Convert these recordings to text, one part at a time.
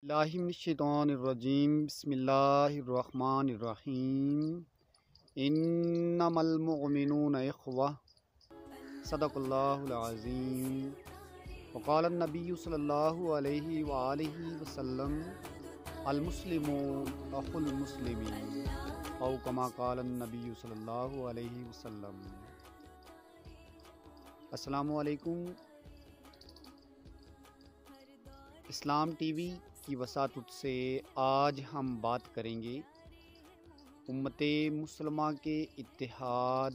اللہ من الشیطان الرجیم بسم اللہ الرحمن الرحیم انما المؤمنون اخوہ صدق اللہ العظیم وقال النبی صلی اللہ علیہ وآلہ وسلم المسلم اخو المسلم او کما قال النبی صلی اللہ علیہ وسلم۔ السلام علیکم۔ اسلام ٹی وی کی وساطت سے آج ہم بات کریں گے امت مسلمہ کے اتحاد،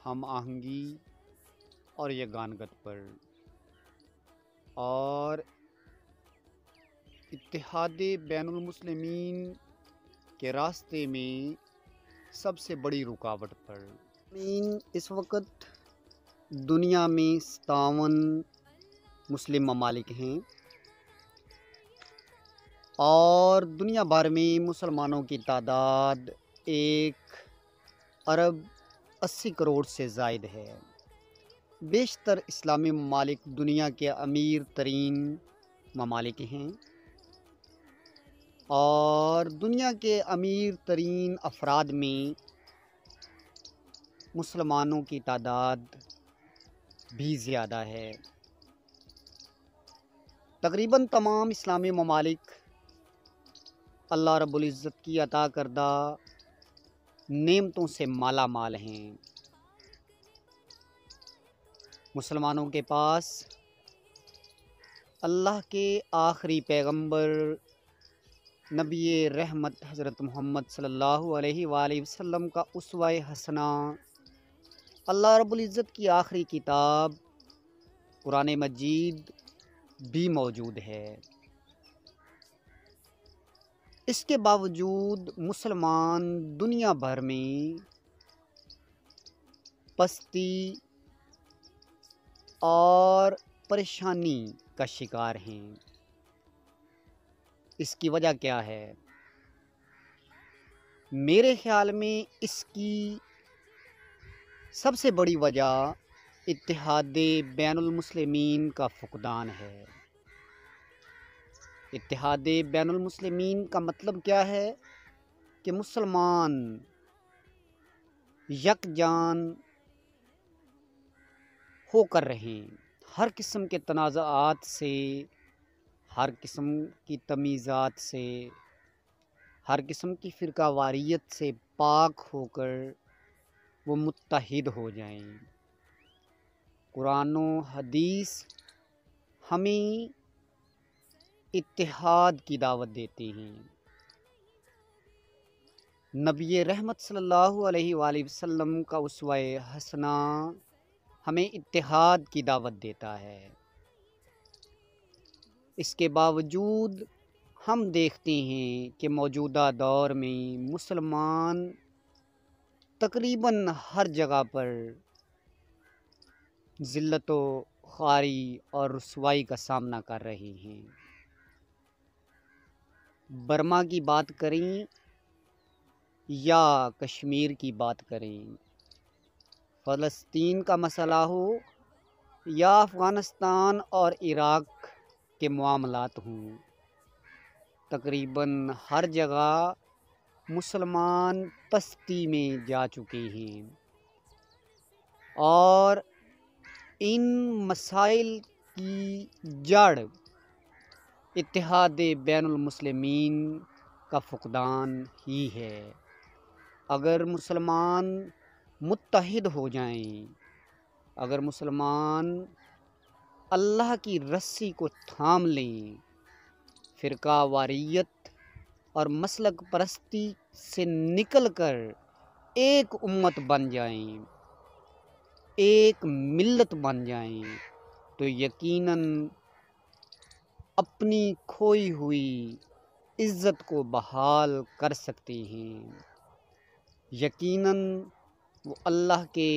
ہم آہنگی اور یگانگت پر، اور اتحاد بین المسلمین کے راستے میں سب سے بڑی رکاوٹ پر۔ اس وقت دنیا میں 57 مسلم ممالک ہیں اور دنیا بھر میں مسلمانوں کی تعداد 1 ارب 80 کروڑ سے زائد ہے۔ بیشتر اسلامی ممالک دنیا کے امیر ترین ممالک ہیں اور دنیا کے امیر ترین افراد میں مسلمانوں کی تعداد بھی زیادہ ہے۔ تقریباً تمام اسلامی ممالک اللہ رب العزت کی عطا کردہ نعمتوں سے مالا مال ہیں۔ مسلمانوں کے پاس اللہ کے آخری پیغمبر نبی رحمت حضرت محمد صلی اللہ علیہ وآلہ وسلم کا اسوہ حسنہ، اللہ رب العزت کی آخری کتاب قرآن مجید بھی موجود ہے۔ اس کے باوجود مسلمان دنیا بھر میں پستی اور پریشانی کا شکار ہیں۔ اس کی وجہ کیا ہے؟ میرے خیال میں اس کی سب سے بڑی وجہ اتحاد بین المسلمین کا فقدان ہے۔ اتحاد بین المسلمین کا مطلب کیا ہے؟ کہ مسلمان یکجان ہو کر رہیں، ہر قسم کے تنازعات سے، ہر قسم کی تمیزات سے، ہر قسم کی فرقہ واریت سے پاک ہو کر وہ متحد ہو جائیں۔ قرآن و حدیث ہمیں اتحاد کی دعوت دیتے ہیں۔ نبی رحمت صلی اللہ علیہ وآلہ وسلم کا اسوہ حسنہ ہمیں اتحاد کی دعوت دیتا ہے۔ اس کے باوجود ہم دیکھتے ہیں کہ موجودہ دور میں مسلمان تقریباً ہر جگہ پر ذلت و خواری اور رسوائی کا سامنا کر رہے ہیں۔ برما کی بات کریں یا کشمیر کی بات کریں، فلسطین کا مسئلہ ہو یا افغانستان اور عراق کے معاملات ہوں، تقریباً ہر جگہ مسلمان پستی میں جا چکے ہیں اور ان مسائل کی جڑ اتحاد بین المسلمین کا فقدان ہی ہے۔ اگر مسلمان متحد ہو جائیں، اگر مسلمان اللہ کی رسی کو تھام لیں، فرقہ واریت اور مسلک پرستی سے نکل کر ایک امت بن جائیں، ایک ملت بن جائیں، تو یقیناً اپنی کھوئی ہوئی عزت کو بحال کر سکتے ہیں۔ یقیناً وہ اللہ کے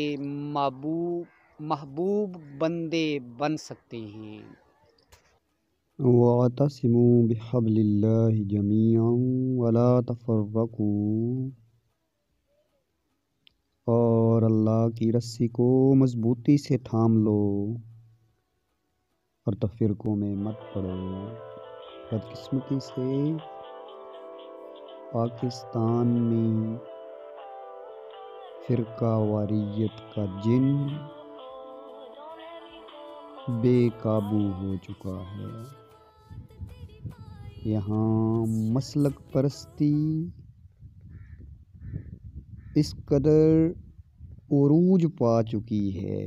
محبوب بندے بن سکتے ہیں۔ وَاعْتَصِمُوا بِحَبْلِ اللَّهِ جَمِيعًا وَلَا تَفَرَّقُوا، اور اللہ کی رسی کو مضبوطی سے تھام لو اور تفرقوں میں مت پڑو۔ بدقسمتی سے پاکستان میں فرقہ واریت کا جن بے قابو ہو چکا ہے۔ یہاں مسلک پرستی اس قدر عروج پا چکی ہے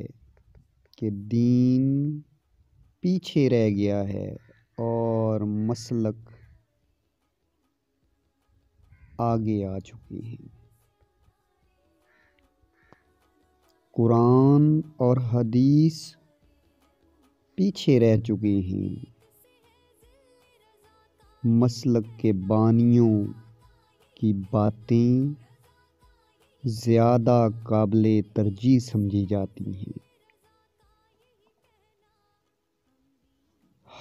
کہ دین پیچھے رہ گیا ہے اور مسلک آگے آ چکی ہیں۔ قرآن اور حدیث پیچھے رہ چکی ہیں۔ مسلک کے بانیوں کی باتیں زیادہ قابل ترجیح سمجھی جاتی ہیں۔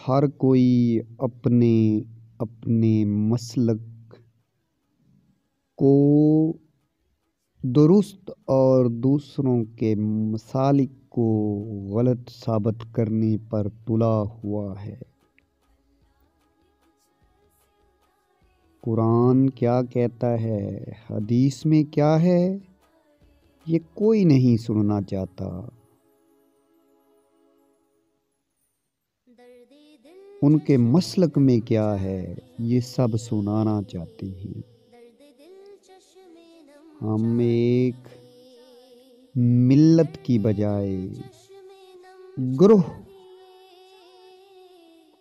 ہر کوئی اپنے اپنے مسلک کو درست اور دوسروں کے مسالک کو غلط ثابت کرنے پر تلا ہوا ہے۔ قرآن کیا کہتا ہے، حدیث میں کیا ہے، یہ کوئی نہیں سننا چاہتا۔ ان کے مسلک میں کیا ہے، یہ سب سنانا چاہتے ہیں۔ ہم ایک ملت کی بجائے گروہ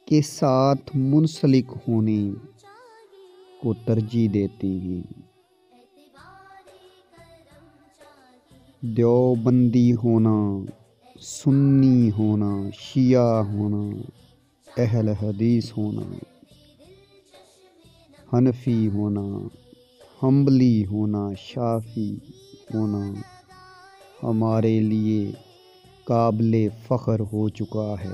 کے ساتھ منسلک ہونے کو ترجیح دیتے ہیں۔ دیوبندی ہونا، سنی ہونا، شیعہ ہونا، اہل حدیث ہونا، حنفی ہونا، حنبلی ہونا، شافعی ہونا ہمارے لیے قابل فخر ہو چکا ہے۔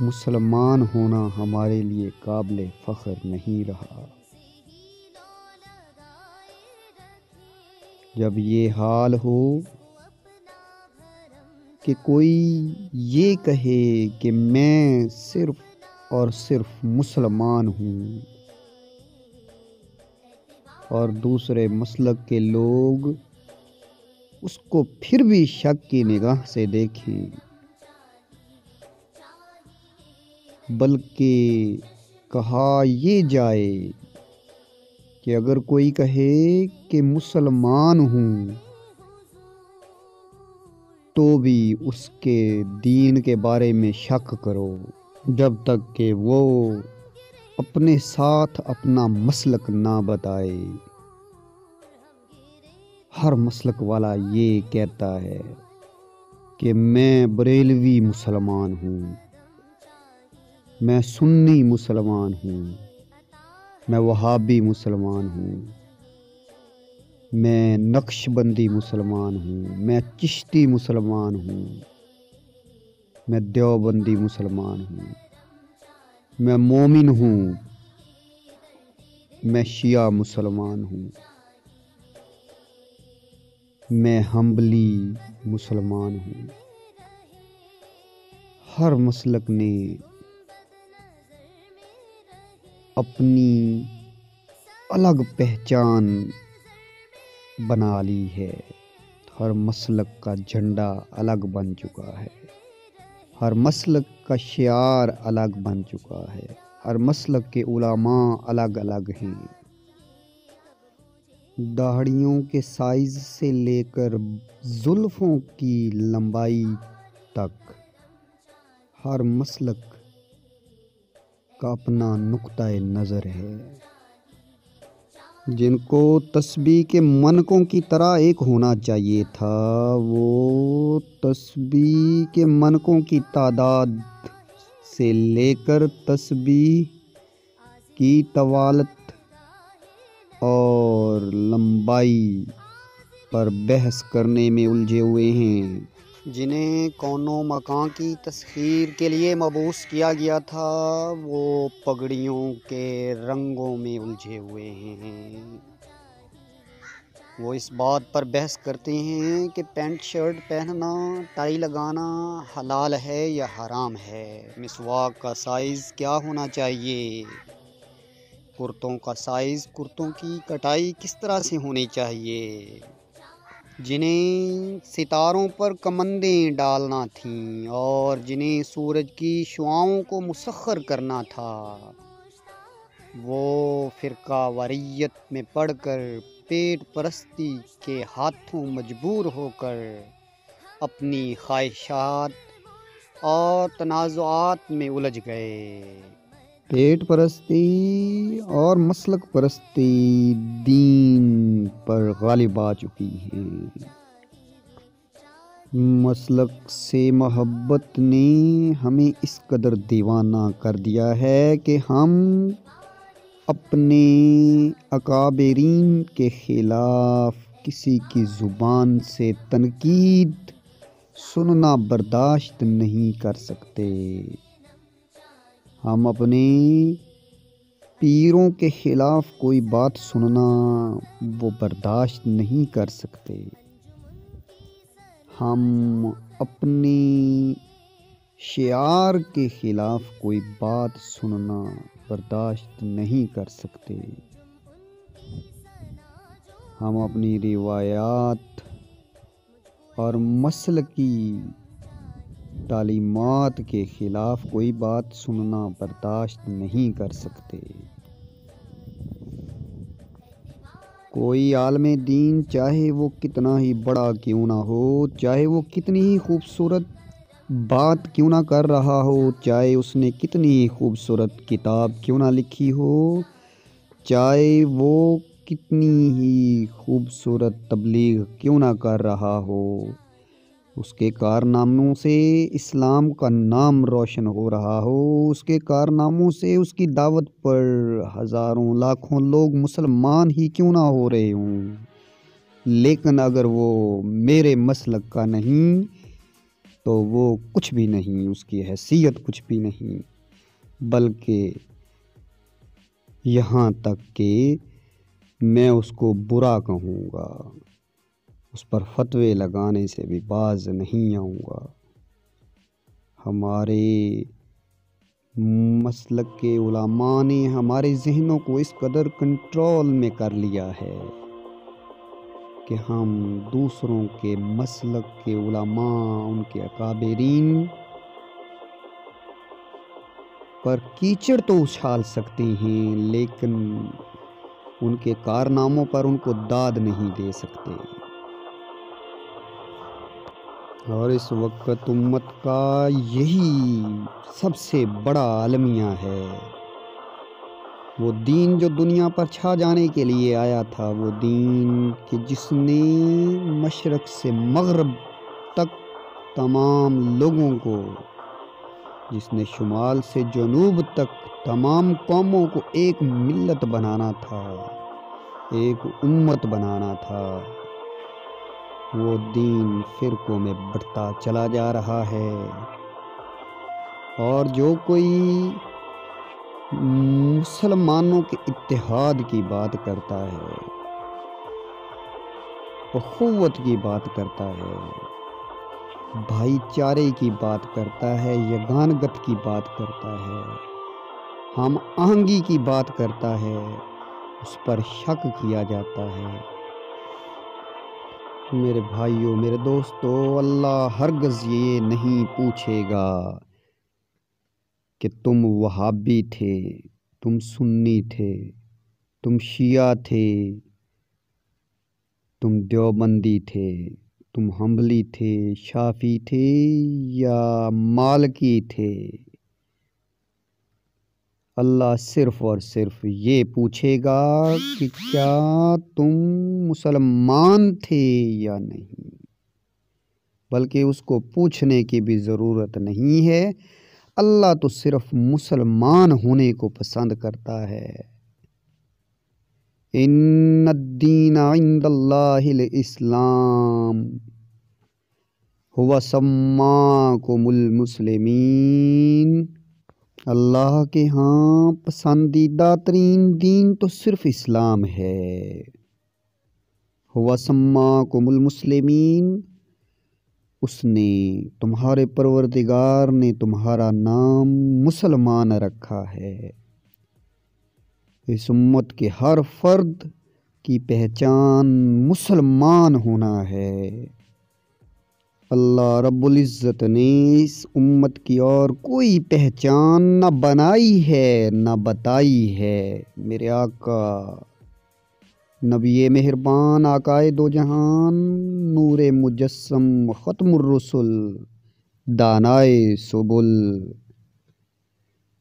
مسلمان ہونا ہمارے لیے قابل فخر نہیں رہا۔ جب یہ حال ہو کہ کوئی یہ کہے کہ میں صرف اور صرف مسلمان ہوں اور دوسرے مسلک کے لوگ اس کو پھر بھی شک کی نگاہ سے دیکھیں، بلکہ کہا یہ جائے کہ اگر کوئی کہے کہ مسلمان ہوں تو بھی اس کے دین کے بارے میں شک کرو، جب تک کہ وہ اپنے ساتھ اپنا مسلک نہ بتائے۔ ہر مسلک والا یہ کہتا ہے کہ میں بریلوی مسلمان ہوں، میں سنی مسلمان ہوں، میں وہابی مسلمان ہوں، میں نقش بندی مسلمان ہوں، میں چشتی مسلمان ہوں، میں دیوبندی مسلمان ہوں، میں مومن ہوں، میں شیعہ مسلمان ہوں، میں حنبلی مسلمان ہوں۔ ہر مسلک نے اپنی الگ پہچان بنا لی ہے۔ ہر مسلک کا جھنڈا الگ بن چکا ہے، ہر مسلک کا شعار الگ بن چکا ہے، ہر مسلک کے علماء الگ الگ ہیں۔ داڑھیوں کے سائز سے لے کر زلفوں کی لمبائی تک ہر مسلک کا اپنا نقطہ نظر ہے۔ جن کو تسبیح کے منکوں کی طرح ایک ہونا چاہیے تھا، وہ تسبیح کے منکوں کی تعداد سے لے کر تسبیح کی طوالت اور لمبائی پر بحث کرنے میں الجھے ہوئے ہیں۔ جنہیں کون و مکان کی تسخیر کے لیے مبعوث کیا گیا تھا، وہ پگڑیوں کے رنگوں میں الجھے ہوئے ہیں۔ وہ اس بات پر بحث کرتے ہیں کہ پینٹ شرٹ پہننا، ٹائی لگانا حلال ہے یا حرام ہے، مسواک کا سائز کیا ہونا چاہیے، کرتوں کا سائز، کرتوں کی کٹائی کس طرح سے ہونی چاہیے، جنہیں ستاروں پر کمندیں ڈالنا تھیں اور جنہیں سورج کی شعاؤں کو مسخر کرنا تھا، وہ فرقہ واریت میں پڑھ کر پیٹ پرستی کے ہاتھوں مجبور ہو کر اپنی خواہشات اور تنازعات میں الجھ گئے۔ پیٹ پرستی اور مسلک پرستی دین پر غالب آ چکی ہے۔ مسلک سے محبت نے ہمیں اس قدر دیوانہ کر دیا ہے کہ ہم اپنے اکابرین کے خلاف کسی کی زبان سے تنقید سننا برداشت نہیں کر سکتے۔ ہم اپنے پیروں کے خلاف کوئی بات سننا وہ برداشت نہیں کر سکتے۔ ہم اپنے شعار کے خلاف کوئی بات سننا برداشت نہیں کر سکتے۔ ہم اپنی روایات اور مسلکی تعلیمات کے خلاف کوئی بات سننا برداشت نہیں کر سکتے۔ کوئی عالم دین چاہے وہ کتنا ہی بڑا کیوں نہ ہو، چاہے وہ کتنی ہی خوبصورت بات کیوں نہ کر رہا ہو، چاہے اس نے کتنی ہی خوبصورت کتاب کیوں نہ لکھی ہو، چاہے وہ کتنی ہی خوبصورت تبلیغ کیوں نہ کر رہا ہو، اس کے کارناموں سے اسلام کا نام روشن ہو رہا ہو، اس کے کارناموں سے اس کی دعوت پر ہزاروں لاکھوں لوگ مسلمان ہی کیوں نہ ہو رہے ہوں، لیکن اگر وہ میرے مسلک کا نہیں تو وہ کچھ بھی نہیں، اس کی حیثیت کچھ بھی نہیں، بلکہ یہاں تک کہ میں اس کو برا کہوں گا، اس پر فتوے لگانے سے بھی باز نہیں آؤں گا۔ ہمارے مسلک کے علماء نے ہمارے ذہنوں کو اس قدر کنٹرول میں کر لیا ہے کہ ہم دوسروں کے مسلک کے علماء، ان کے اکابرین پر کیچڑ تو اچھال سکتے ہیں، لیکن ان کے کارناموں پر ان کو داد نہیں دے سکتے۔ اور اس وقت امت کا یہی سب سے بڑا المیہ ہے۔ وہ دین جو دنیا پر چھا جانے کے لیے آیا تھا، وہ دین کہ جس نے مشرق سے مغرب تک تمام لوگوں کو، جس نے شمال سے جنوب تک تمام قوموں کو ایک ملت بنانا تھا، ایک امت بنانا تھا، وہ دین فرقوں میں بڑھتا چلا جا رہا ہے۔ اور جو کوئی مسلمانوں کے اتحاد کی بات کرتا ہے، اخوت کی بات کرتا ہے، بھائی چارے کی بات کرتا ہے، یگانگت کی بات کرتا ہے، ہم آہنگی کی بات کرتا ہے، اس پر شک کیا جاتا ہے۔ میرے بھائیوں، میرے دوستو، اللہ ہرگز یہ نہیں پوچھے گا کہ تم وہابی تھے، تم سنی تھے، تم شیعہ تھے، تم دیوبندی تھے، تم حنبلی تھے، شافعی تھے یا مالکی تھے۔ اللہ صرف اور صرف یہ پوچھے گا کہ کیا تم مسلمان تھے یا نہیں، بلکہ اس کو پوچھنے کی بھی ضرورت نہیں ہے۔ اللہ تو صرف مسلمان ہونے کو پسند کرتا ہے۔ ان الدین عند اللہ الاسلام هو سماکم المسلمین۔ اللہ کے ہاں پسندیدہ ترین دین تو صرف اسلام ہے۔ ہوا سماکم المسلمین، اس نے تمہارے پروردگار نے تمہارا نام مسلمان رکھا ہے۔ اس امت کے ہر فرد کی پہچان مسلمان ہونا ہے۔ اللہ رب العزت نے اس امت کی اور کوئی پہچان نہ بنائی ہے نہ بتائی ہے۔ میرے آقا نبی مہربان، آقائے دو جہان، نور مجسم، ختم الرسل، دانائے سبل،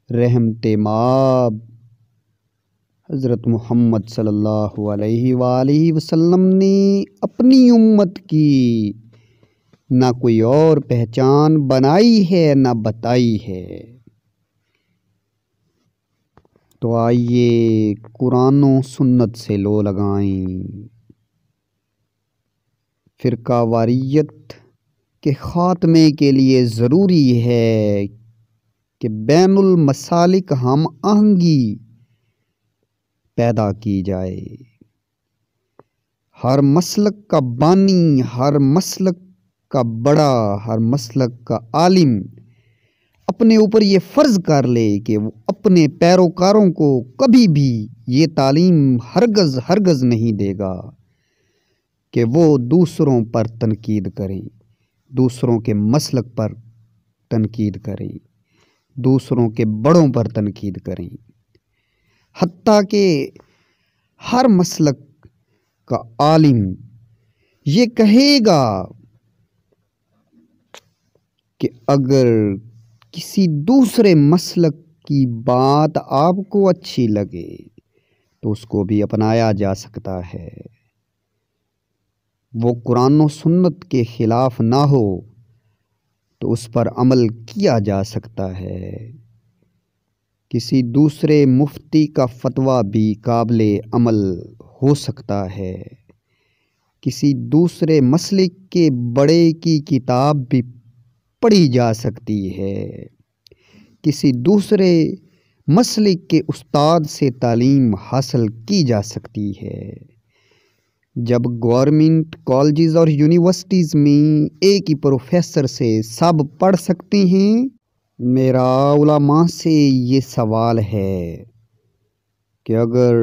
رحمت مآب، حضرت محمد صلی اللہ علیہ وآلہ وسلم نے اپنی امت کی نہ کوئی اور پہچان بنائی ہے نہ بتائی ہے۔ تو آئیے قرآن و سنت سے لو لگائیں۔ فرقہ واریت کے خاتمے کے لیے ضروری ہے کہ بین المسالک ہم آہنگی پیدا کی جائے۔ ہر مسلک کا بانی، ہر مسلک کا بڑا، ہر مسلک کا عالم اپنے اوپر یہ فرض کر لے کہ وہ اپنے پیروکاروں کو کبھی بھی یہ تعلیم ہرگز نہیں دے گا کہ وہ دوسروں پر تنقید کریں، دوسروں کے مسلک پر تنقید کریں، دوسروں کے بڑوں پر تنقید کریں۔ حتیٰ کہ ہر مسلک کا عالم یہ کہے گا کہ اگر کسی دوسرے مسلک کی بات آپ کو اچھی لگے تو اس کو بھی اپنایا جا سکتا ہے، وہ قرآن و سنت کے خلاف نہ ہو تو اس پر عمل کیا جا سکتا ہے۔ کسی دوسرے مفتی کا فتویٰ بھی قابل عمل ہو سکتا ہے، کسی دوسرے مسلک کے بڑے کی کتاب بھی پڑھی جا سکتی ہے، کسی دوسرے مسلک کے استاد سے تعلیم حاصل کی جا سکتی ہے۔ جب گورنمنٹ کالجز اور یونیورسٹیز میں ایک ہی پروفیسر سے سب پڑھ سکتے ہیں، میرا علماء سے یہ سوال ہے کہ اگر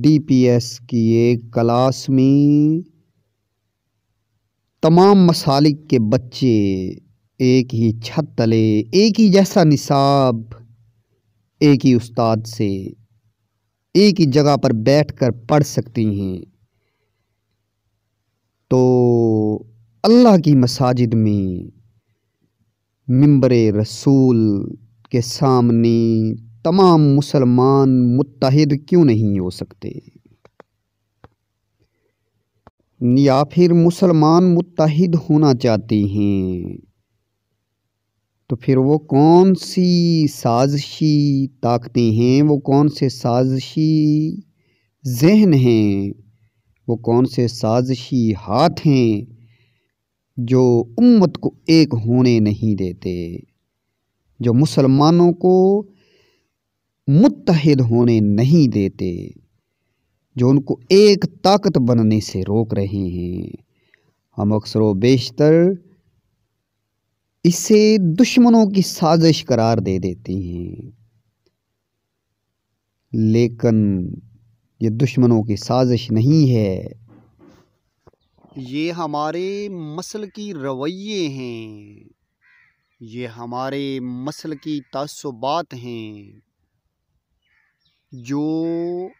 ڈی پی ایس کی ایک کلاس میں تمام مسالک کے بچے ایک ہی چھت تلے ایک ہی جیسا نصاب ایک ہی استاد سے ایک ہی جگہ پر بیٹھ کر پڑھ سکتی ہیں، تو اللہ کی مساجد میں منبر رسول کے سامنے تمام مسلمان متحد کیوں نہیں ہو سکتے؟ یا پھر مسلمان متحد ہونا چاہتے ہیں تو پھر وہ کون سی سازشی طاقتیں ہیں، وہ کون سے سازشی ذہن ہیں، وہ کون سے سازشی ہاتھ ہیں جو امت کو ایک ہونے نہیں دیتے، جو مسلمانوں کو متحد ہونے نہیں دیتے، جو ان کو ایک طاقت بننے سے روک رہے ہیں؟ ہم اکثر و بیشتر اسے دشمنوں کی سازش قرار دے دیتے ہیں، لیکن یہ دشمنوں کی سازش نہیں ہے، یہ ہمارے مسلکی رویے ہیں، یہ ہمارے مسلکی تعصبات ہیں جو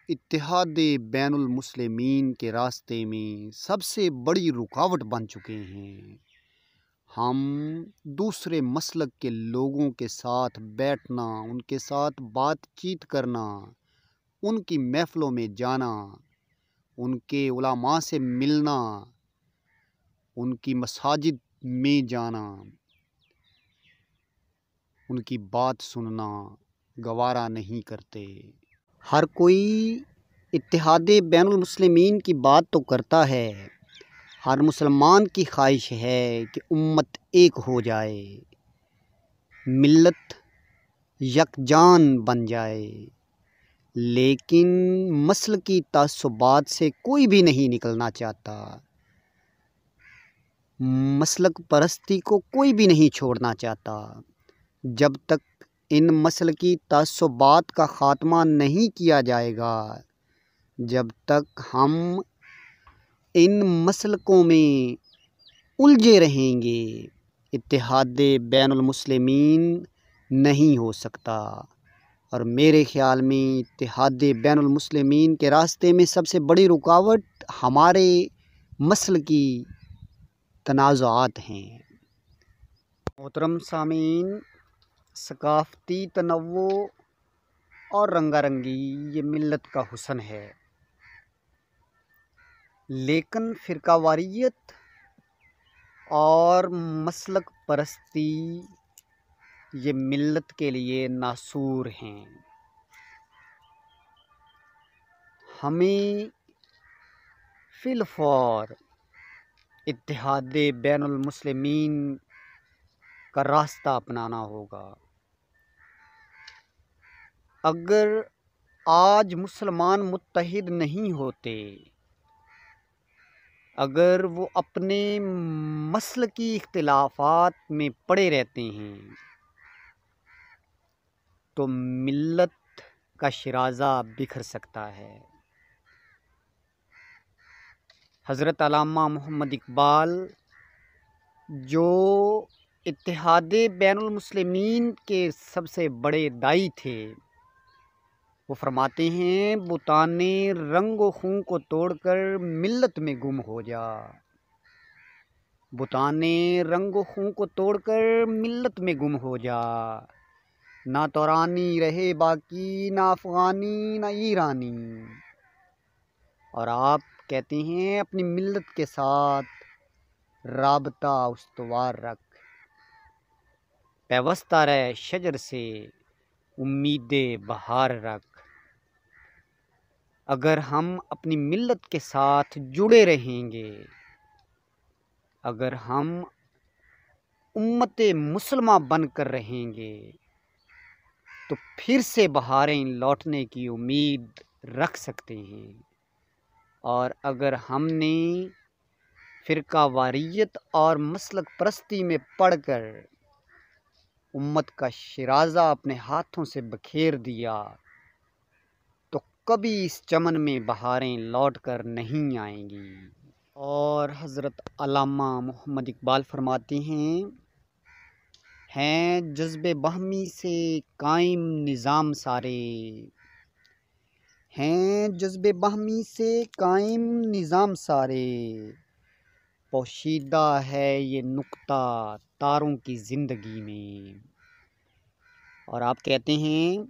اتحاد بین المسلمین کے راستے میں سب سے بڑی رکاوٹ بن چکے ہیں۔ ہم دوسرے مسلک کے لوگوں کے ساتھ بیٹھنا، ان کے ساتھ بات چیت کرنا، ان کی محفلوں میں جانا، ان کے علماء سے ملنا، ان کی مساجد میں جانا، ان کی بات سننا گوارا نہیں کرتے۔ ہر کوئی اتحاد بین المسلمین کی بات تو کرتا ہے، ہر مسلمان کی خواہش ہے کہ امت ایک ہو جائے، ملت یکجان بن جائے، لیکن مسلکی تعصبات سے کوئی بھی نہیں نکلنا چاہتا، مسلک پرستی کو کوئی بھی نہیں چھوڑنا چاہتا۔ جب تک ان مسلکی تعصبات کا خاتمہ نہیں کیا جائے گا، جب تک ہم ان مسلکوں میں الجھے رہیں گے، اتحاد بین المسلمین نہیں ہو سکتا۔ اور میرے خیال میں اتحاد بین المسلمین کے راستے میں سب سے بڑی رکاوٹ ہمارے مسلکی تنازعات ہیں۔ محترم سامعین، ثقافتی تنوع اور رنگا رنگی یہ ملت کا حسن ہے، لیکن فرقہ واریت اور مسلک پرستی یہ ملت کے لیے ناسور ہیں۔ ہمیں فی الفور اتحاد بین المسلمین کا راستہ اپنانا ہوگا۔ اگر آج مسلمان متحد نہیں ہوتے، اگر وہ اپنے مسلکی اختلافات میں پڑے رہتے ہیں، تو ملت کا شیرازہ بکھر سکتا ہے۔ حضرت علامہ محمد اقبال جو اتحاد بین المسلمین کے سب سے بڑے داعی تھے، وہ فرماتے ہیں بتان رنگ و خوں کو توڑ کر ملت میں گم ہو جا، بتان رنگ و خوں کو توڑ کر ملت میں گم ہو جا، نہ تورانی رہے باقی، نہ افغانی نہ ایرانی۔ اور آپ کہتے ہیں اپنی ملت کے ساتھ رابطہ استوار رکھ، پیوستہ رہ شجر سے امید بہار رکھ۔ اگر ہم اپنی ملت کے ساتھ جڑے رہیں گے، اگر ہم امت مسلمہ بن کر رہیں گے، تو پھر سے بہاریں لوٹنے کی امید رکھ سکتے ہیں۔ اور اگر ہم نے فرقہ واریت اور مسلک پرستی میں پڑھ کر امت کا شیرازہ اپنے ہاتھوں سے بکھیر دیا، تو کبھی اس چمن میں بہاریں لوٹ کر نہیں آئیں گی۔ اور حضرت علامہ محمد اقبال فرماتے ہیں جذب باہمی سے قائم نظام سارے، ہیں جذب باہمی سے قائم نظام سارے، پوشیدہ ہے یہ نقطہ تاروں کی زندگی میں۔ اور آپ کہتے ہیں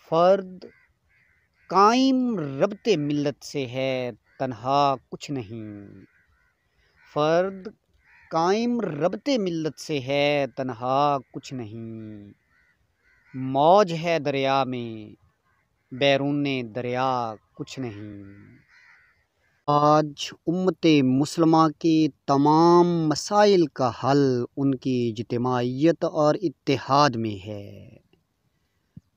فرد قائم ربط ملت سے ہے تنہا کچھ نہیں، فرد قائم ربط ملت سے ہے تنہا کچھ نہیں، موج ہے دریا میں بیرون دریا کچھ نہیں۔ آج امت مسلمہ کے تمام مسائل کا حل ان کی اجتماعیت اور اتحاد میں ہے۔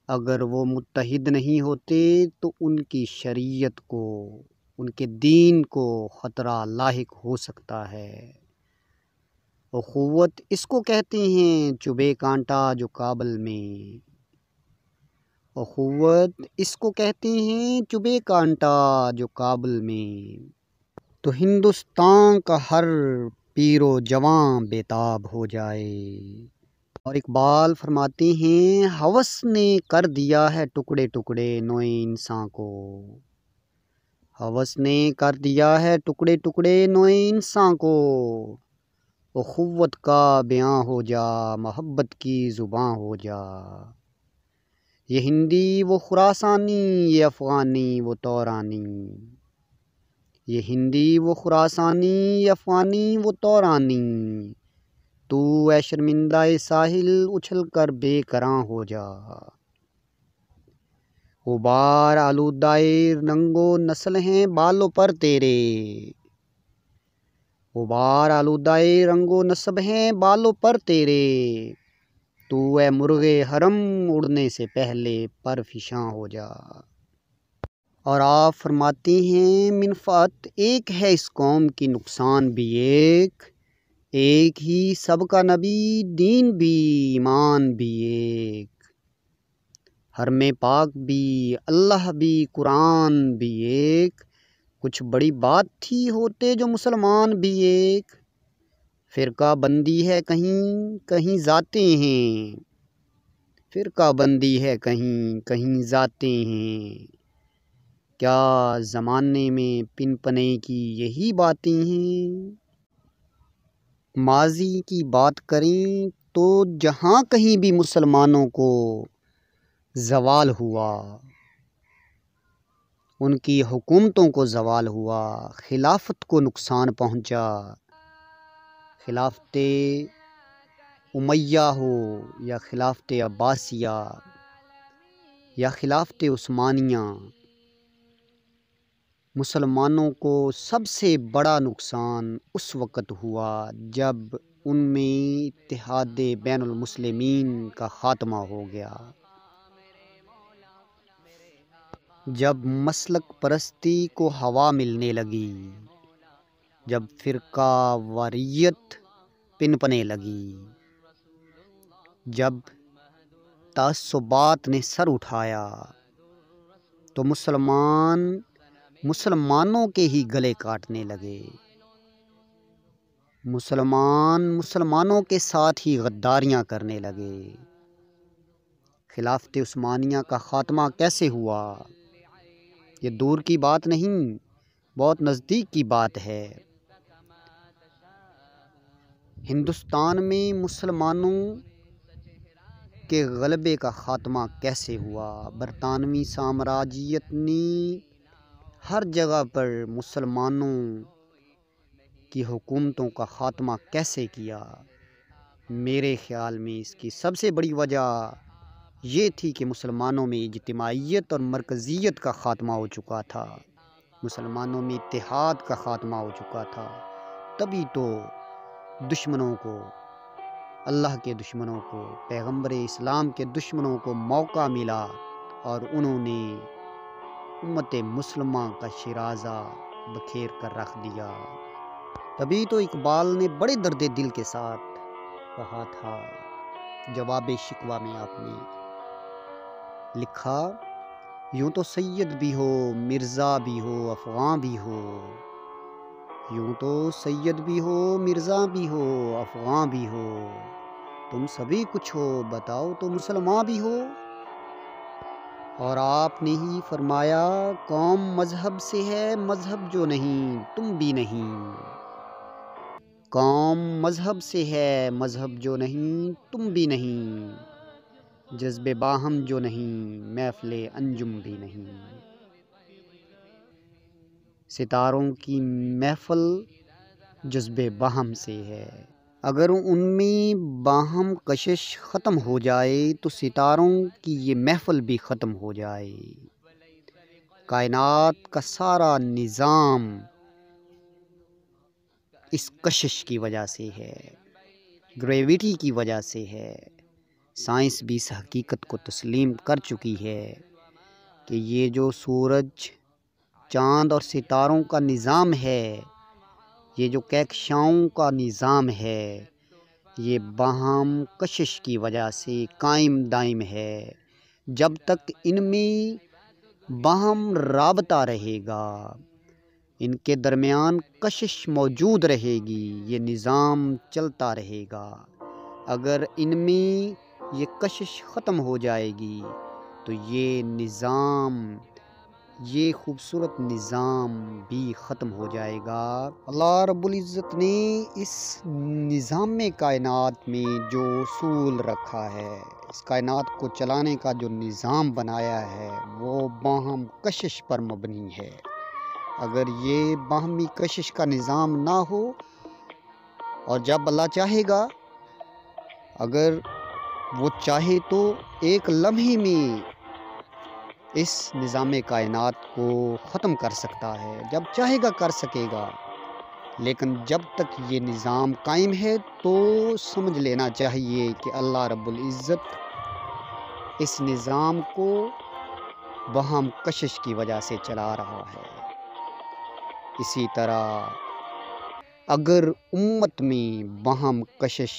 اگر وہ متحد نہیں ہوتے تو ان کی شریعت کو، ان کے دین کو خطرہ لاحق ہو سکتا ہے۔ اخوت اس کو کہتے ہیں چبھے کانٹا جو کابل میں، اخوت اس کو کہتے ہیں چبھے کانٹا جو کابل میں، تو ہندوستان کا ہر پیر و جواں بےتاب ہو جائے۔ اور اقبال فرماتے ہیں ہوس نے کر دیا ہے ٹکڑے ٹکڑے نوع انسان کو، ہوس نے کر دیا ہے ٹکڑے ٹکڑے نوع انسان کو، اخوت کا بیاں ہو جا محبت کی زباں ہو جا، یہ ہندی وہ خراسانی یہ افغانی وہ تورانی، یہ ہندی وہ خراسانی یہ افغانی وہ تورانی، تو اے شرمندہ ساحل اچھل کر بے کراں ہو جا، غبار آلودہ رنگ و نسل ہیں بالوں پر تیرے، غبار آلودہ رنگ و نسب ہیں بالوں پر تیرے، تو اے مرغے حرم اڑنے سے پہلے پر فشاں ہو جا۔ اور آپ فرماتے ہیں منفعت ایک ہے اس قوم کی، نقصان بھی ایک ہی، سب کا نبی، دین بھی، ایمان بھی ایک، حرم پاک بھی، اللہ بھی، قرآن بھی ایک، کچھ بڑی بات تھی ہوتے جو مسلمان بھی ایک، فرقہ بندی ہے کہیں کہیں ذاتیں ہیں، فرقہ بندی ہے کہیں کہیں ذاتیں ہیں، کیا زمانے میں پن پنے کی یہی باتیں ہیں۔ ماضی کی بات کریں تو جہاں کہیں بھی مسلمانوں کو زوال ہوا، ان کی حکومتوں کو زوال ہوا، خلافت کو نقصان پہنچا، خلافت امیہ ہو یا خلافت عباسیہ یا خلافت عثمانیہ، مسلمانوں کو سب سے بڑا نقصان اس وقت ہوا جب ان میں اتحاد بین المسلمین کا خاتمہ ہو گیا، جب مسلک پرستی کو ہوا ملنے لگی، جب فرقہ واریت پنپنے لگی، جب تعصبات نے سر اٹھایا تو مسلمانوں کے ہی گلے کاٹنے لگے، مسلمانوں کے ساتھ ہی غداریاں کرنے لگے۔ خلافت عثمانیہ کا خاتمہ کیسے ہوا؟ یہ دور کی بات نہیں، بہت نزدیک کی بات ہے۔ ہندوستان میں مسلمانوں کے غلبے کا خاتمہ کیسے ہوا؟ برطانوی سامراجیت نے ہر جگہ پر مسلمانوں کی حکومتوں کا خاتمہ کیسے کیا؟ میرے خیال میں اس کی سب سے بڑی وجہ یہ تھی کہ مسلمانوں میں اجتماعیت اور مرکزیت کا خاتمہ ہو چکا تھا، مسلمانوں میں اتحاد کا خاتمہ ہو چکا تھا، تبھی تو دشمنوں کو، اللہ کے دشمنوں کو، پیغمبر اسلام کے دشمنوں کو موقع ملا اور انہوں نے امت مسلمہ کا شیرازہ بکھیر کر رکھ دیا۔ تبھی تو اقبال نے بڑے درد دل کے ساتھ کہا تھا، جواب شکوہ میں آپ نے لکھا، یوں تو سید بھی ہو، مرزا بھی ہو، افغاں بھی ہو، یوں تو سید بھی ہو، مرزا بھی ہو، افغاں بھی ہو، تم سبھی کچھ ہو، بتاؤ تو مسلمان بھی ہو۔ اور آپ نے ہی فرمایا، قوم مذہب سے ہے، مذہب جو نہیں تم بھی نہیں، قوم مذہب سے ہے، مذہب جو نہیں تم بھی نہیں، جذب باہم جو نہیں محفل انجم بھی نہیں۔ ستاروں کی محفل جذب باہم سے ہے، اگر ان میں باہم کشش ختم ہو جائے تو ستاروں کی یہ محفل بھی ختم ہو جائے۔ کائنات کا سارا نظام اس کشش کی وجہ سے ہے، گریویٹی کی وجہ سے ہے۔ سائنس بھی اس حقیقت کو تسلیم کر چکی ہے کہ یہ جو سورج، چاند اور ستاروں کا نظام ہے، یہ جو کہکشاؤں کا نظام ہے، یہ باہم کشش کی وجہ سے قائم دائم ہے۔ جب تک ان میں باہم رابطہ رہے گا، ان کے درمیان کشش موجود رہے گی، یہ نظام چلتا رہے گا۔ اگر ان میں یہ کشش ختم ہو جائے گی تو یہ نظام، یہ خوبصورت نظام بھی ختم ہو جائے گا۔ اللہ رب العزت نے اس نظام کائنات میں جو اصول رکھا ہے، اس کائنات کو چلانے کا جو نظام بنایا ہے، وہ باہم کشش پر مبنی ہے۔ اگر یہ باہمی کشش کا نظام نہ ہو، اور جب اللہ چاہے گا، اگر وہ چاہے تو ایک لمحے میں اس نظام کائنات کو ختم کر سکتا ہے، جب چاہے گا کر سکے گا۔ لیکن جب تک یہ نظام قائم ہے تو سمجھ لینا چاہیے کہ اللہ رب العزت اس نظام کو باہم کشش کی وجہ سے چلا رہا ہے۔ اسی طرح اگر امت میں باہم کشش،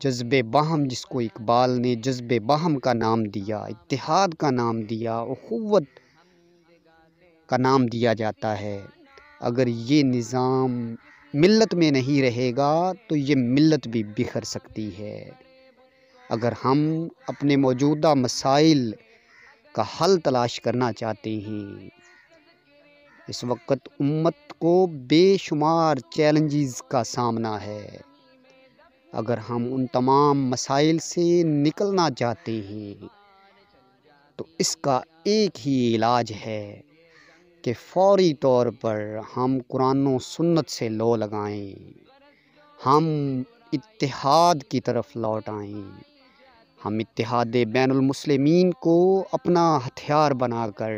جذب باہم، جس کو اقبال نے جذب باہم کا نام دیا، اتحاد کا نام دیا، اخوت کا نام دیا جاتا ہے، اگر یہ نظام ملت میں نہیں رہے گا تو یہ ملت بھی بکھر سکتی ہے۔ اگر ہم اپنے موجودہ مسائل کا حل تلاش کرنا چاہتے ہیں، اس وقت امت کو بے شمار چیلنجز کا سامنا ہے۔ اگر ہم ان تمام مسائل سے نکلنا چاہتے ہیں تو اس کا ایک ہی علاج ہے کہ فوری طور پر ہم قرآن و سنت سے لو لگائیں، ہم اتحاد کی طرف لوٹ آئیں، ہم اتحاد بین المسلمین کو اپنا ہتھیار بنا کر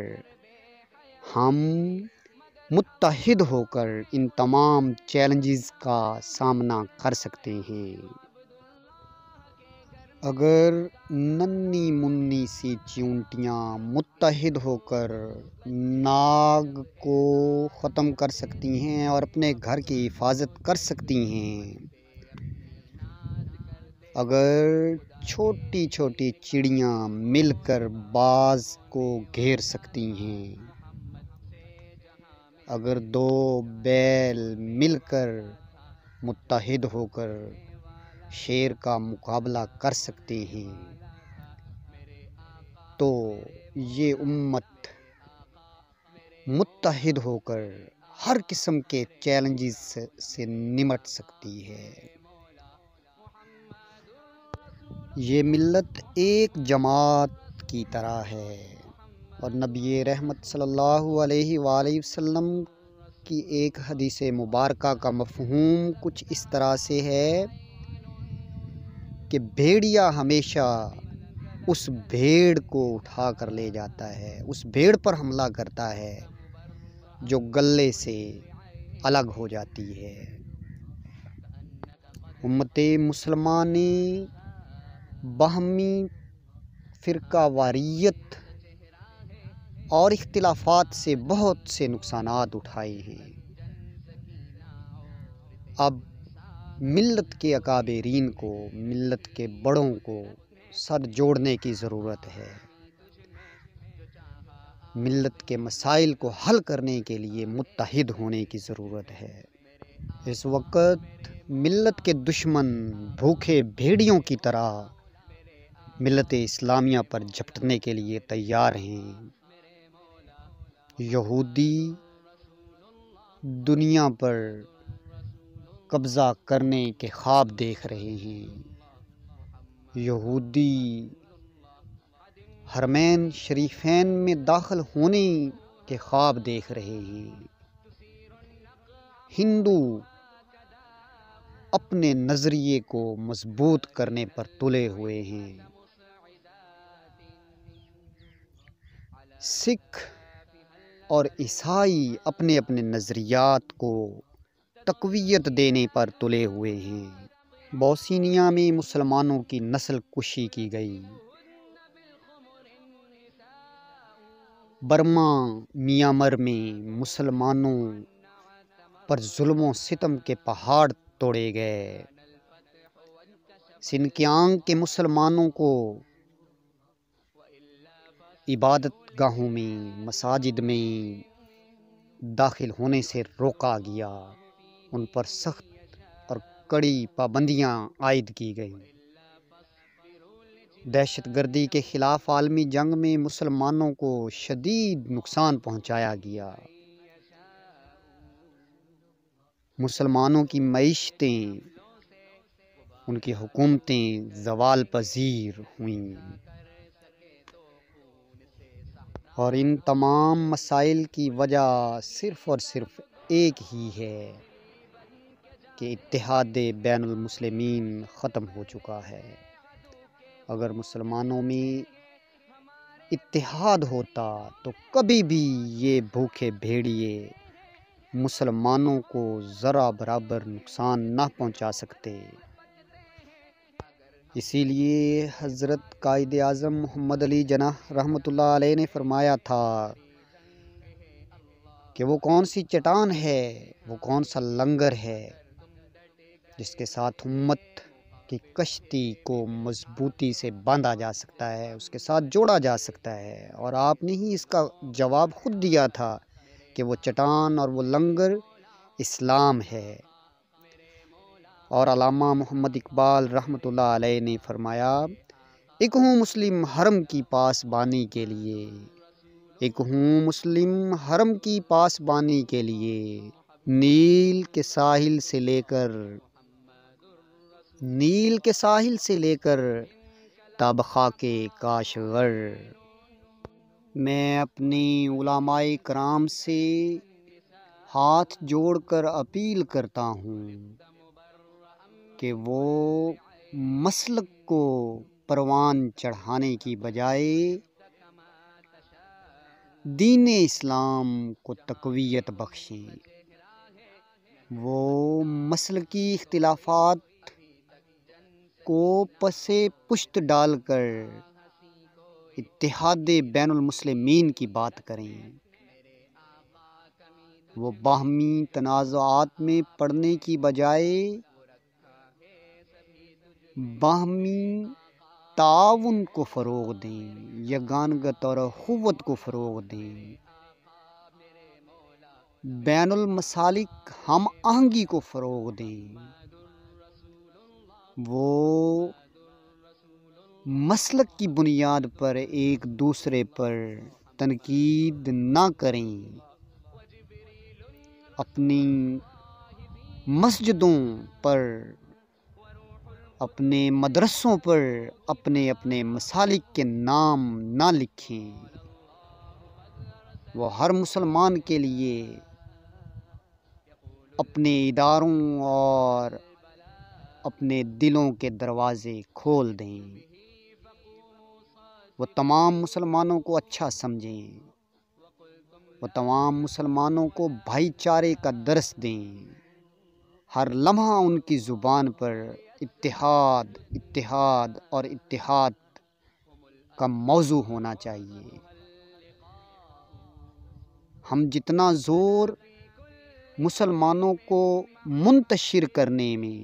ہم متحد ہو کر ان تمام چیلنجز کا سامنا کر سکتے ہیں۔ اگر ننھی منھی سی چیونٹیاں متحد ہو کر ناگ کو ختم کر سکتی ہیں اور اپنے گھر کی حفاظت کر سکتی ہیں، اگر چھوٹی چھوٹی چڑیاں مل کر باز کو گھیر سکتی ہیں، اگر دو بیل مل کر متحد ہو کر شیر کا مقابلہ کر سکتے ہیں، تو یہ امت متحد ہو کر ہر قسم کے چیلنجز سے نمٹ سکتی ہے۔ یہ ملت ایک جماعت کی طرح ہے، اور نبی رحمت صلی اللہ علیہ وآلہ وسلم کی ایک حدیث مبارکہ کا مفہوم کچھ اس طرح سے ہے کہ بھیڑیا ہمیشہ اس بھیڑ کو اٹھا کر لے جاتا ہے، اس بھیڑ پر حملہ کرتا ہے جو گلے سے الگ ہو جاتی ہے۔ امت مسلمہ نے باہمی فرقہ واریت اور اختلافات سے بہت سے نقصانات اٹھائے ہیں۔ اب ملت کے اکابرین کو، ملت کے بڑوں کو سر جوڑنے کی ضرورت ہے، ملت کے مسائل کو حل کرنے کے لیے متحد ہونے کی ضرورت ہے۔ اس وقت ملت کے دشمن بھوکے بھیڑیوں کی طرح ملت اسلامیہ پر جھپٹنے کے لیے تیار ہیں۔ یہودی دنیا پر قبضہ کرنے کے خواب دیکھ رہے ہیں، یہودی حرمین شریفین میں داخل ہونے کے خواب دیکھ رہے ہیں، ہندو اپنے نظریے کو مضبوط کرنے پر تلے ہوئے ہیں، سکھ اور عیسائی اپنے اپنے نظریات کو تقویت دینے پر تلے ہوئے ہیں۔ بوسنیا میں مسلمانوں کی نسل کشی کی گئی، برما میانمار میں مسلمانوں پر ظلم و ستم کے پہاڑ توڑے گئے، سنکیانگ کے مسلمانوں کو عبادت گاہوں میں، مساجد میں داخل ہونے سے روکا گیا، ان پر سخت اور کڑی پابندیاں عائد کی گئیں۔ دہشت گردی کے خلاف عالمی جنگ میں مسلمانوں کو شدید نقصان پہنچایا گیا، مسلمانوں کی معیشتیں، ان کی حکومتیں زوال پذیر ہوئیں، اور ان تمام مسائل کی وجہ صرف اور صرف ایک ہی ہے کہ اتحاد بین المسلمین ختم ہو چکا ہے۔ اگر مسلمانوں میں اتحاد ہوتا تو کبھی بھی یہ بھوکے بھیڑیے مسلمانوں کو ذرا برابر نقصان نہ پہنچا سکتے۔ اسی لیے حضرت قائد اعظم محمد علی جناح رحمۃ اللہ علیہ نے فرمایا تھا کہ وہ کون سی چٹان ہے، وہ کون سا لنگر ہے جس کے ساتھ امت کی کشتی کو مضبوطی سے باندھا جا سکتا ہے، اس کے ساتھ جوڑا جا سکتا ہے۔ اور آپ نے ہی اس کا جواب خود دیا تھا کہ وہ چٹان اور وہ لنگر اسلام ہے۔ اور علامہ محمد اقبال رحمۃ اللہ علیہ نے فرمایا، ایک ہوں مسلم حرم کی پاسبانی کے لیے، ایک ہوں مسلم حرم کی پاسبانی کے لیے، نیل کے ساحل سے لے کر تاب خاک کاشغر۔ میں اپنی علماء کرام سے ہاتھ جوڑ کر اپیل کرتا ہوں کہ وہ مسلک کو پروان چڑھانے کی بجائے دین اسلام کو تقویت بخشیں۔ وہ مسلکی اختلافات کو پس پشت ڈال کر اتحاد بین المسلمین کی بات کریں۔ وہ باہمی تنازعات میں پڑنے کی بجائے باہمی تعاون کو فروغ دیں، یگانگت اور اخوت کو فروغ دیں، بین المسالک ہم آہنگی کو فروغ دیں۔ وہ مسلک کی بنیاد پر ایک دوسرے پر تنقید نہ کریں، اپنی مسجدوں پر، اپنے مدرسوں پر اپنے مسالک کے نام نہ لکھیں۔ وہ ہر مسلمان کے لیے اپنے اداروں اور اپنے دلوں کے دروازے کھول دیں۔ وہ تمام مسلمانوں کو اچھا سمجھیں، وہ تمام مسلمانوں کو بھائی چارے کا درس دیں۔ ہر لمحہ ان کی زبان پر اتحاد، اتحاد اور اتحاد کا موضوع ہونا چاہیے۔ ہم جتنا زور مسلمانوں کو منتشر کرنے میں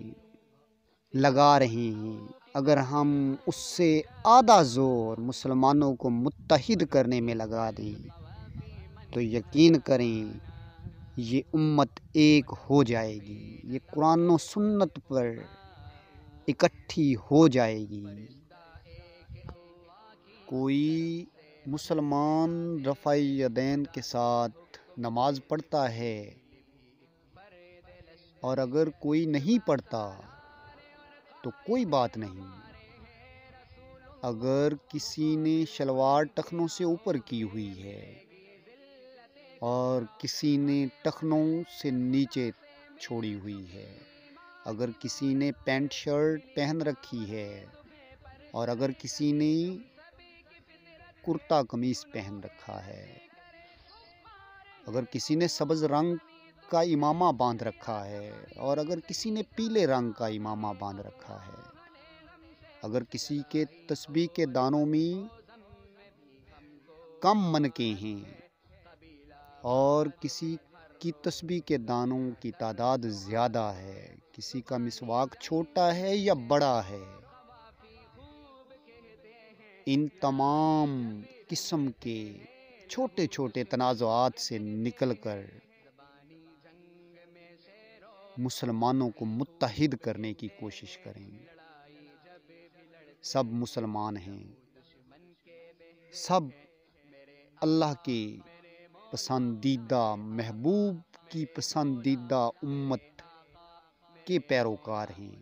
لگا رہے ہیں، اگر ہم اس سے آدھا زور مسلمانوں کو متحد کرنے میں لگا دیں تو یقین کریں یہ امت ایک ہو جائے گی، یہ قرآن و سنت پر اکٹھی ہو جائے گی۔ کوئی مسلمان رفع یدین کے ساتھ نماز پڑھتا ہے اور اگر کوئی نہیں پڑھتا تو کوئی بات نہیں۔ اگر کسی نے شلوار ٹخنوں سے اوپر کی ہوئی ہے اور کسی نے ٹخنوں سے نیچے چھوڑی ہوئی ہے، اگر کسی نے پینٹ شرٹ پہن رکھی ہے اور اگر کسی نے کرتا قمیص پہن رکھا ہے، اگر کسی نے سبز رنگ کا امامہ باندھ رکھا ہے اور اگر کسی نے پیلے رنگ کا امامہ باندھ رکھا ہے، اگر کسی کے تسبیح کے دانوں میں کم منکیں ہیں اور کسی کی تسبیح کے دانوں کی تعداد زیادہ ہے، کسی کا مسواک چھوٹا ہے یا بڑا ہے، ان تمام قسم کے چھوٹے چھوٹے تنازعات سے نکل کر مسلمانوں کو متحد کرنے کی کوشش کریں۔ سب مسلمان ہیں، سب اللہ کے پسندیدہ محبوب کی پسندیدہ امت کے پیروکار ہیں،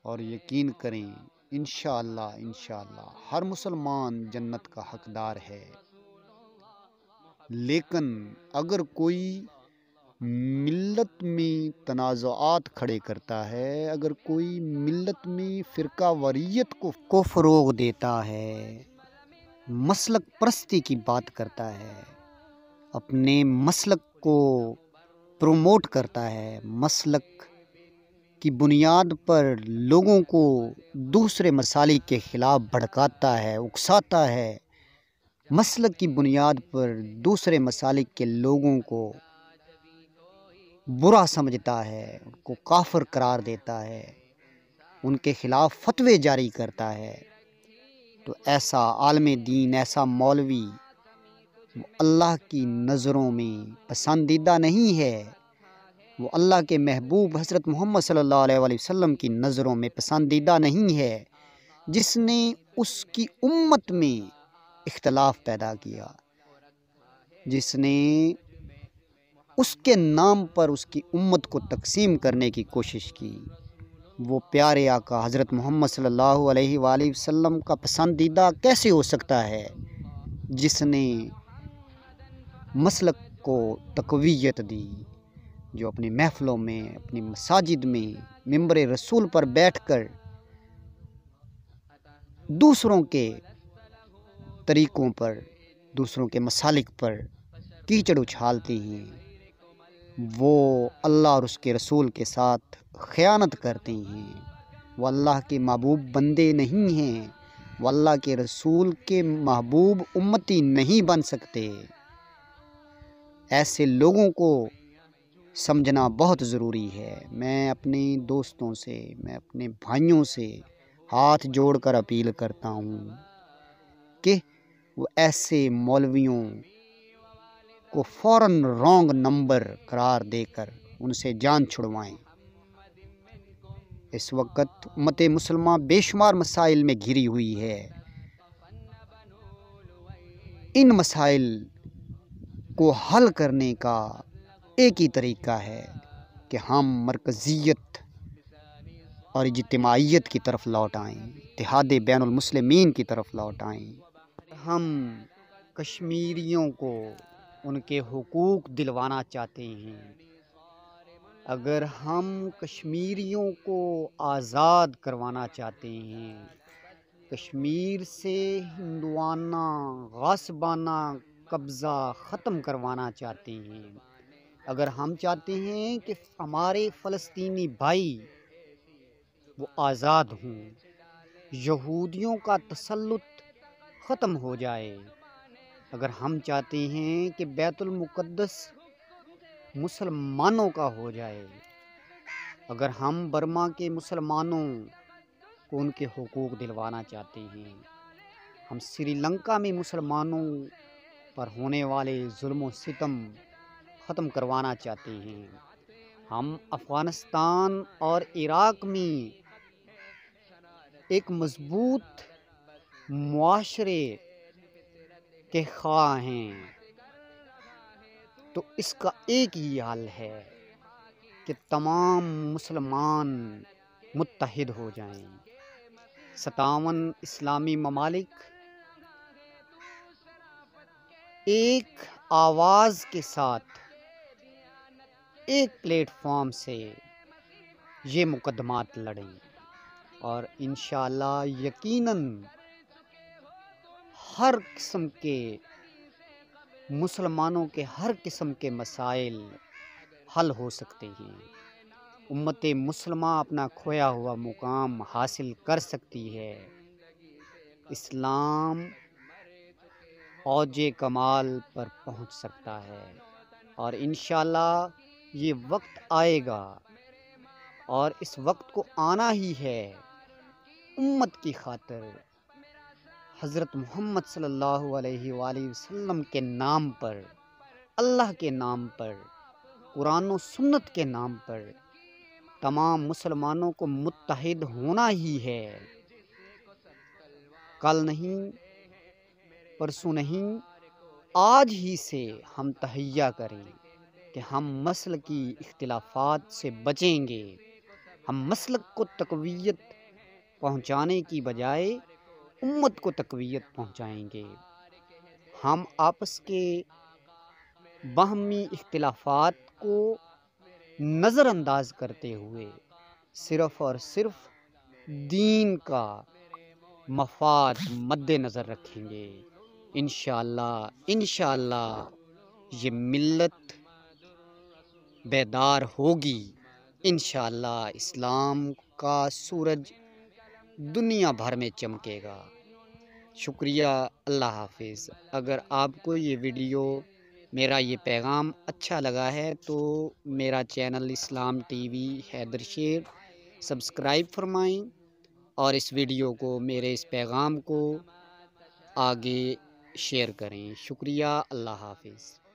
اور یقین کریں انشاءاللہ ہر مسلمان جنت کا حقدار ہے۔ لیکن اگر کوئی ملت میں تنازعات کھڑے کرتا ہے، اگر کوئی ملت میں فرقہ واریت کو فروغ دیتا ہے، مسلک پرستی کی بات کرتا ہے، اپنے مسلک کو پروموٹ کرتا ہے، مسلک کی بنیاد پر لوگوں کو دوسرے مسالک کے خلاف بھڑکاتا ہے، اکساتا ہے، مسلک کی بنیاد پر دوسرے مسالک کے لوگوں کو برا سمجھتا ہے، ان کو کافر قرار دیتا ہے، ان کے خلاف فتوے جاری کرتا ہے، تو ایسا عالم دین، ایسا مولوی وہ اللہ کی نظروں میں پسندیدہ نہیں ہے، وہ اللہ کے محبوب حضرت محمد صلی اللہ علیہ وآلہ وسلم کی نظروں میں پسندیدہ نہیں ہے، جس نے اس کی امت میں اختلاف پیدا کیا، جس نے اس کے نام پر اس کی امت کو تقسیم کرنے کی کوشش کی۔ وہ پیارے آقا حضرت محمد صلی اللہ علیہ وآلہ وسلم کا پسندیدہ کیسے ہو سکتا ہے، جس نے مسلک کو تقویت دی، جو اپنی محفلوں میں، اپنی مساجد میں، منبر رسول پر بیٹھ کر دوسروں کے طریقوں پر، دوسروں کے مسالک پر کیچڑ اچھالتے ہیں، وہ اللہ اور اس کے رسول کے ساتھ خیانت کرتے ہیں، وہ اللہ کے محبوب بندے نہیں ہیں، وہ اللہ کے رسول کے محبوب امتی نہیں بن سکتے۔ ایسے لوگوں کو سمجھنا بہت ضروری ہے۔ میں اپنے دوستوں سے، میں اپنے بھائیوں سے ہاتھ جوڑ کر اپیل کرتا ہوں کہ وہ ایسے مولویوں کو فوراً رانگ نمبر قرار دے کر ان سے جان چھڑوائیں۔ اس وقت امت مسلمہ بے شمار مسائل میں گھری ہوئی ہے۔ ان مسائل کو حل کرنے کا ایک ہی طریقہ ہے کہ ہم مرکزیت اور اجتماعیت کی طرف لوٹ آئیں، اتحاد بین المسلمین کی طرف لوٹ آئیں۔ ہم کشمیریوں کو ان کے حقوق دلوانا چاہتے ہیں، اگر ہم کشمیریوں کو آزاد کروانا چاہتے ہیں، کشمیر سے ہندوانہ غاصبانہ قبضہ ختم کروانا چاہتے ہیں، اگر ہم چاہتے ہیں کہ ہمارے فلسطینی بھائی وہ آزاد ہوں، یہودیوں کا تسلط ختم ہو جائے، اگر ہم چاہتے ہیں کہ بیت المقدس مسلمانوں کا ہو جائے، اگر ہم برما کے مسلمانوں کو ان کے حقوق دلوانا چاہتے ہیں، ہم سری لنکا میں مسلمانوں پر ہونے والے ظلم و ستم ختم کروانا چاہتے ہیں، ہم افغانستان اور عراق میں ایک مضبوط معاشرے کے خواہاں ہیں، تو اس کا ایک ہی حل ہے کہ تمام مسلمان متحد ہو جائیں۔ 57 اسلامی ممالک ایک آواز کے ساتھ ایک پلیٹ فارم سے یہ مقدمات لڑیں، اور انشاءاللہ یقیناً ہر قسم کے مسلمانوں کے ہر قسم کے مسائل حل ہو سکتے ہیں، امت مسلمہ اپنا کھویا ہوا مقام حاصل کر سکتی ہے، اسلام اوج کمال پر پہنچ سکتا ہے، اور انشاءاللہ یہ وقت آئے گا، اور اس وقت کو آنا ہی ہے۔ امت کی خاطر حضرت محمد صلی اللہ علیہ وآلہ وسلم کے نام پر، اللہ کے نام پر، قرآن و سنت کے نام پر تمام مسلمانوں کو متحد ہونا ہی ہے۔ کل نہیں، پرسوں نہیں، آج ہی سے ہم تہیہ کریں کہ ہم مسلکی اختلافات سے بچیں گے، ہم مسلک کو تقویت پہنچانے کی بجائے امت کو تقویت پہنچائیں گے، ہم آپس کے باہمی اختلافات کو نظر انداز کرتے ہوئے صرف اور صرف دین کا مفاد مد نظر رکھیں گے۔ انشاءاللہ یہ ملت بیدار ہوگی، انشاءاللہ اسلام کا سورج دنیا بھر میں چمکے گا۔ شکریہ، اللہ حافظ۔ اگر آپ کو یہ ویڈیو، میرا یہ پیغام اچھا لگا ہے تو میرا چینل اسلام ٹی وی حیدر شیر سبسکرائب فرمائیں اور اس ویڈیو کو، میرے اس پیغام کو آگے شیئر کریں۔ شکریہ، اللہ حافظ۔